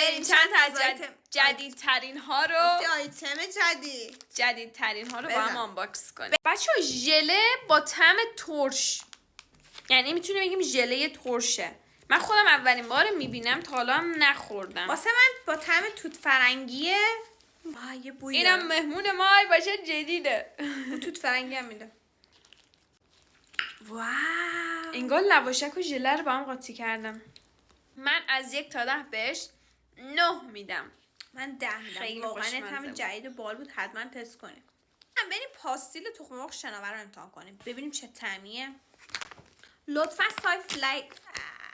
بریم چند تا از جدیدترین ها رو جدیدترین ها رو با هم آنباکس کنیم. بچه ها ژله با طعم ترش، یعنی میتونیم بگیم ژله ترشه. من خودم اولین بار میبینم، تا حالا هم نخوردم. واسه من با طعم توت فرنگیه. یه بویی اینم مهمون ما باشه، جدیده. توت فرنگی هم میده. واو، انگار لواشک و ژله رو با هم قاطی کردم. من از 1 تا 10 بهش 9 میدم. من 10 میدم. واقعا طعم جدید بال بود، حتما تست کنیم. بریم پاستیل تخم مرغ شناور رو امتحان کنیم ببینیم چه طعمیه. لطفا سایف لایک.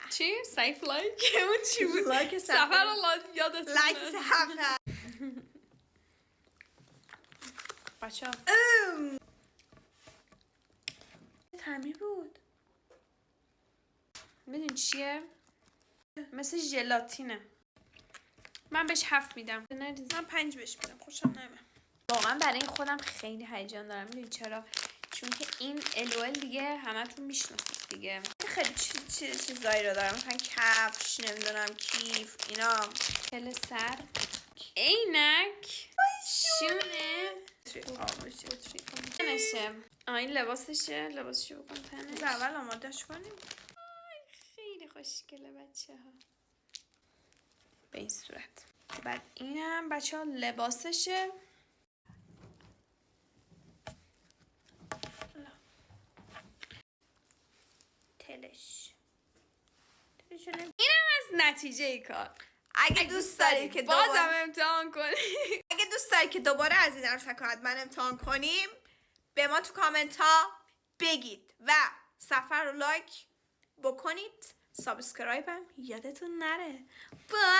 چی؟ سایف لایک؟ اون چی بود؟ لایک سفر رو یادت لایک سفر. بچه ها طعمی بود. میدونی چیه؟ مثل ژلاتینه. من بهش 7 میدم. من 5 بهش میدم. خوشم نمیاد. واقعا برای این خودم خیلی هیجان دارم. میدونی چرا؟ چون که این LOL دیگه همتون میشناسید دیگه. خیلی چیزایی رو دارم، مثلا کفش، نمیدونم کیف، اینا. کل سر، عینک، شونه، تنشه. این لباسشه. لباسشو بکن تنش. اول آمادش کنیم. خیلی خوشگله بچه ها. به این صورت. بعد اینم بچه ها لباسشه. تلش. اینم از نتیجه ای کار. اگه دوست دارید که بازم امتحان کنیم، اگه دوست دارید که دوباره از این درسک حتما امتحان کنیم، به ما تو کامنت ها بگید و سفر رو لایک بکنید. سابسکرایب هم یادتون نره. بای.